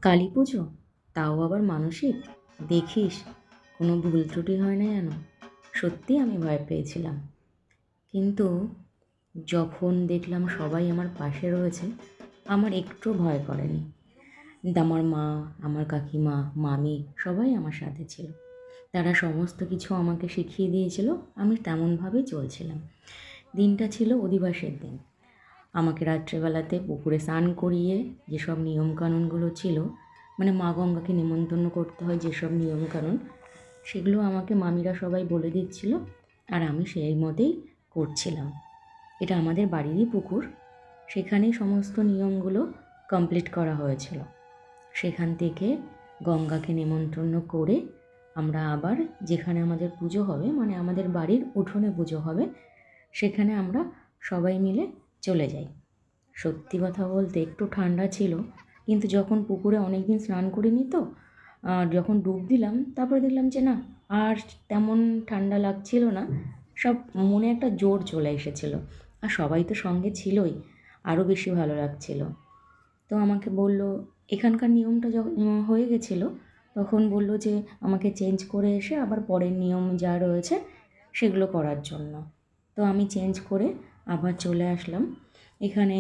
কালী পুজো, তাও আবার মানসিক, দেখিস কোনো ভুল ত্রুটি হয় না যেন। সত্যিই আমি ভয় পেয়েছিলাম, কিন্তু যখন দেখলাম সবাই আমার পাশে রয়েছে, আমার একটু ভয় করেনি। আমার মা, আমার কাকিমা, মামি সবাই আমার সাথে ছিল। তারা সমস্ত কিছু আমাকে শিখিয়ে দিয়েছিল, আমি তেমনভাবেই চলছিলাম। দিনটা ছিল অধিবাসের দিন। আমাকে রাত্রেবেলাতে পুকুরে স্নান করিয়ে যেসব নিয়মকানুনগুলো ছিল, মানে মা গঙ্গাকে নেমন্তন্ন করতে হয় যেসব নিয়মকানুন, সেগুলো আমাকে মামিরা সবাই বলে দিচ্ছিল, আর আমি সেই মতেই করছিলাম। এটা আমাদের বাড়িরই পুকুর, সেখানেই সমস্ত নিয়মগুলো কমপ্লিট করা হয়েছিল। সেখান থেকে গঙ্গাকে নেমন্তন্ন করে আমরা আবার যেখানে আমাদের পুজো হবে, মানে আমাদের বাড়ির উঠোনে পুজো হবে, সেখানে আমরা সবাই মিলে চলে যাই। সত্যি কথা বলতে একটু ঠান্ডা ছিল, কিন্তু যখন পুকুরে অনেক দিন স্নান করিনি তো, আর যখন ডুব দিলাম তারপরে দেখলাম যে না, আর তেমন ঠান্ডা লাগছিল না। সব মনে একটা জোর চলে এসেছিলো, আর সবাই তো সঙ্গে ছিলই, আরও বেশি ভালো লাগছিল। তো আমাকে বলল, এখানকার নিয়মটা যখন হয়ে গেছিলো, তখন বলল যে আমাকে চেঞ্জ করে এসে আবার পরের নিয়ম যা রয়েছে সেগুলো করার জন্য। তো আমি চেঞ্জ করে আবার চলে আসলাম। এখানে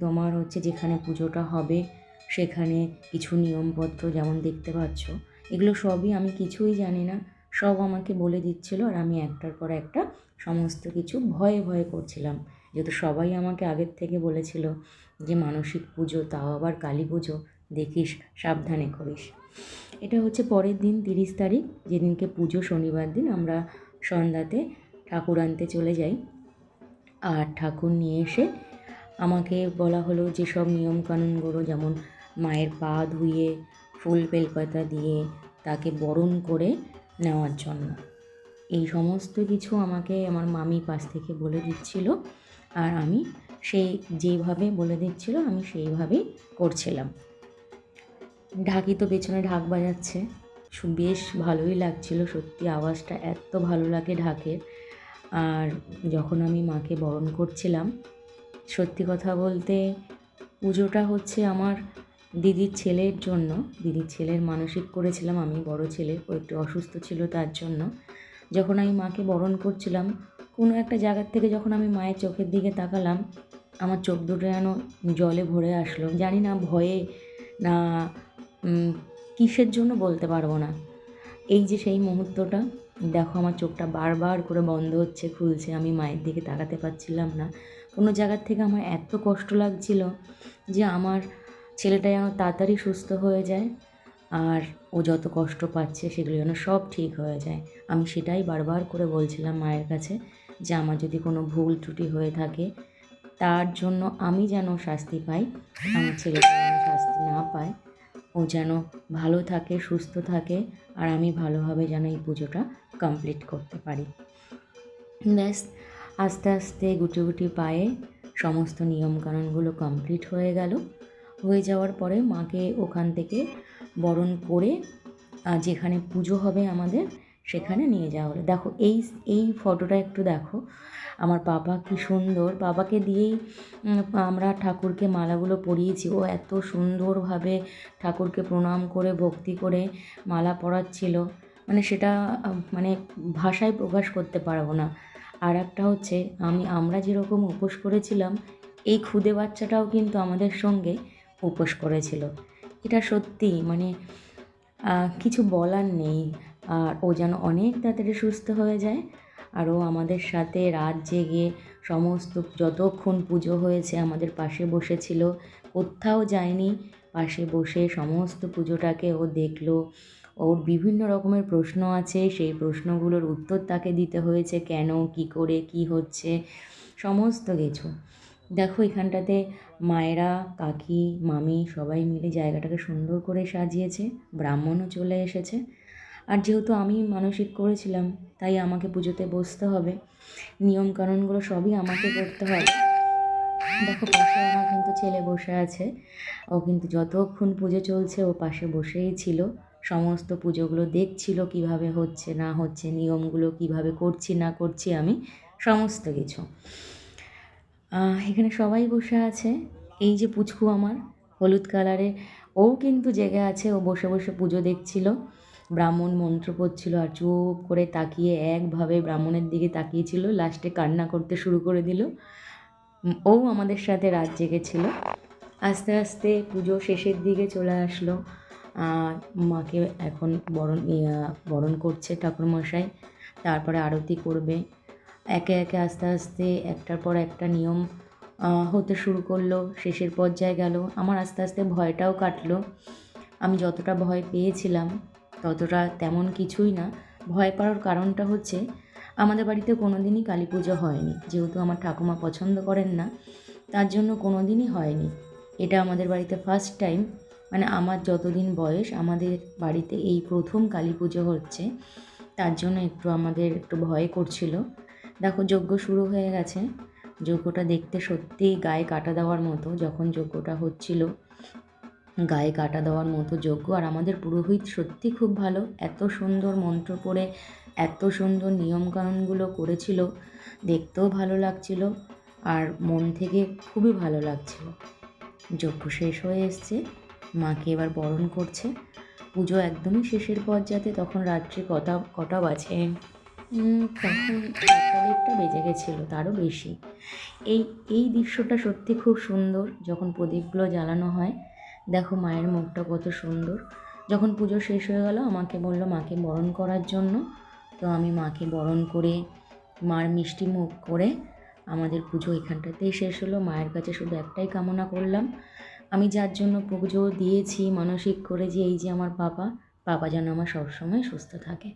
তোমার হচ্ছে যেখানে পুজোটা হবে সেখানে কিছু নিয়মপত্র যেমন দেখতে পাচ্ছ, এগুলো সবই আমি কিছুই জানি না, সব আমাকে বলে দিচ্ছিলো, আর আমি একটার পর একটা সমস্ত কিছু ভয়ে ভয়ে করছিলাম। যেহেতু সবাই আমাকে আগের থেকে বলেছিল যে মানসিক পুজো, তাও আবার কালী পুজো, দেখিস সাবধানে করিস। এটা হচ্ছে পরের দিন 30 তারিখ, যেদিনকে পুজো, শনিবার দিন আমরা সন্ধ্যাতে ঠাকুর আনতে চলে যাই। আর ঠাকুর নিয়ে এসে আমাকে বলা হলো যেসব নিয়মকানুনগুলো, যেমন মায়ের পা ধুয়ে ফুল বেলপাতা দিয়ে তাকে বরণ করে নেওয়ার জন্য। এই সমস্ত কিছু আমাকে আমার মামি পাশ থেকে বলে দিচ্ছিল, আর আমি সেই যেইভাবে বলে দিচ্ছিল আমি সেইভাবেই করছিলাম। ঢাকি তো পেছনে ঢাক বাজাচ্ছে, বেশ ভালোই লাগছিল, সত্যি আওয়াজটা এত ভালো লাগে ঢাকের। আর যখন আমি মাকে বরণ করছিলাম, সত্যি কথা বলতে পুজোটা হচ্ছে আমার দিদির ছেলের জন্য। দিদির ছেলের মানসিক করেছিলাম আমি, বড় ছেলে, ও একটু অসুস্থ ছিল তার জন্য। যখন আমি মাকে বরণ করছিলাম, কোনো একটা জায়গার থেকে যখন আমি মায়ের চোখের দিকে তাকালাম, আমার চোখ দুটো যেন জলে ভরে আসলো। জানি না ভয়ে না কিসের জন্য বলতে পারবো না। এই যে সেই মুহূর্তটা, দেখো আমার চোখটা বারবার করে বন্ধ হচ্ছে, খুলছে, আমি মায়ের দিকে তাকাতে পারছিলাম না। কোনো জায়গার থেকে আমার এত কষ্ট লাগছিল যে আমার ছেলেটা যেন তাড়াতাড়ি সুস্থ হয়ে যায়, আর ও যত কষ্ট পাচ্ছে সেগুলো যেন সব ঠিক হয়ে যায়। আমি সেটাই বারবার করে বলছিলাম মায়ের কাছে, যে আমার যদি কোনো ভুল ত্রুটি হয়ে থাকে তার জন্য আমি যেন শাস্তি পাই, আমার ছেলেটা যেন শাস্তি না পায়। ও যেন ভালো থাকে, সুস্থ থাকে, আর আমি ভালোভাবে যেন এই পুজোটা কমপ্লিট করতে পারি। ব্যাস, আস্তে আস্তে গুটি গুটি পায়ে সমস্ত নিয়মকানুনগুলো কমপ্লিট হয়ে গেল। হয়ে যাওয়ার পরে মাকে ওখান থেকে বরণ করে যেখানে পুজো হবে আমাদের সেখানে নিয়ে যাওয়া হলো। দেখো এই ফটোটা একটু দেখো, আমার বাবা কি সুন্দর, বাবাকে দিয়েই আমরা ঠাকুরকে মালাগুলো পরিয়েছি। ও এত সুন্দরভাবে ঠাকুরকে প্রণাম করে ভক্তি করে মালা পরাচ্ছিল, মানে সেটা মানে ভাষায় প্রকাশ করতে পারবো না। আর একটা হচ্ছে, আমরা যেরকম উপোস করেছিলাম, এই খুদে বাচ্চাটাও কিন্তু আমাদের সঙ্গে উপোস করেছিল। এটা সত্যি মানে কিছু বলার নেই। আর ও যেন অনেক তাড়াতাড়ি সুস্থ হয়ে যায়, আর ও আমাদের সাথে রাত জেগে সমস্ত যতক্ষণ পুজো হয়েছে আমাদের পাশে বসেছিল, কোথাও যায়নি, পাশে বসে সমস্ত পুজোটাকে ও দেখলো। ওর বিভিন্ন রকমের প্রশ্ন আছে, সেই প্রশ্নগুলোর উত্তর তাকে দিতে হয়েছে, কেন, কী করে, কী হচ্ছে, সমস্ত কিছু। দেখো এখানটাতে মায়েরা, কাকি, মামি সবাই মিলে জায়গাটাকে সুন্দর করে সাজিয়েছে, ব্রাহ্মণও চলে এসেছে। আর যেহেতু আমি মানসিক করেছিলাম, তাই আমাকে পুজোতে বসতে হবে, নিয়মকানুনগুলো সবই আমাকে করতে হবে। দেখো পাশে আমার কিন্তু ছেলে বসে আছে, ও কিন্তু যতক্ষণ পুজো চলছে ও পাশে বসেই ছিল, সমস্ত পুজোগুলো দেখছিল কীভাবে হচ্ছে না হচ্ছে, নিয়মগুলো কীভাবে করছি না করছি আমি, সমস্ত কিছু। এখানে সবাই বসে আছে। এই যে পুচকু আমার, হলুদ কালারে, ও কিন্তু জেগে আছে, ও বসে বসে পুজো দেখছিল, ব্রাহ্মণ মন্ত্র পড়ছিল আর চুপ করে তাকিয়ে একভাবে ব্রাহ্মণের দিকে তাকিয়েছিল, লাস্টে কান্না করতে শুরু করে দিল। ও আমাদের সাথে রাত জেগেছিল। আস্তে আস্তে পুজো শেষের দিকে চলে আসলো। মাকে এখন বরণ করছে ঠাকুরমশাই, তারপরে আরতি করবে। একে একে আস্তে আস্তে একটার পর একটা নিয়ম হতে শুরু করলো, শেষের পর্যায়ে গেল। আমার আস্তে আস্তে ভয়টাও কাটলো। আমি যতটা ভয় পেয়েছিলাম ততটা তেমন কিছুই না। ভয় পাওয়ার কারণটা হচ্ছে আমাদের বাড়িতে কোনো দিনই কালী পুজো হয়নি, যেহেতু আমার ঠাকুমা পছন্দ করেন না, তার জন্য কোনো দিনই হয়নি। এটা আমাদের বাড়িতে ফার্স্ট টাইম, মানে আমার যতদিন বয়স আমাদের বাড়িতে এই প্রথম কালী পুজো হচ্ছে, তার জন্য আমাদের একটু ভয় করছিল। দেখো যজ্ঞ শুরু হয়ে গেছে। যজ্ঞটা দেখতে সত্যিই গায়ে কাটা দেওয়ার মতো। যখন যজ্ঞটা হচ্ছিল, গায়ে কাটা দেওয়ার মতো যজ্ঞ। আর আমাদের পুরোহিত সত্যি খুব ভালো, এত সুন্দর মন্ত্র পড়ে এত সুন্দর নিয়মকানুনগুলো করেছিল, দেখতেও ভালো লাগছিল আর মন থেকে খুবই ভালো লাগছিল। যজ্ঞ শেষ হয়ে এসছে, মাকে এবার বরণ করছে। পুজো একদমই শেষের পর্যায়ে, তখন রাত্রি কটা বাজে, তখন 1টা বেজে গেছিলো, তারও বেশি। এই দৃশ্যটা সত্যি খুব সুন্দর। যখন প্রদীপগুলো জ্বালানো হয়, দেখো মায়ের মুখটা কত সুন্দর। যখন পুজো শেষ হয়ে গেল, আমাকে বললো মাকে বরণ করার জন্য। তো আমি মাকে বরণ করে মার মিষ্টি মুখ করে আমাদের পুজো এখানটাতেই শেষ হলো। মায়ের কাছে শুধু একটাই কামনা করলাম, আমি যার জন্য পুজো দিয়েছি মানসিক করে, যে এই যে আমার পাপা যেন আমার সবসময় সুস্থ থাকে।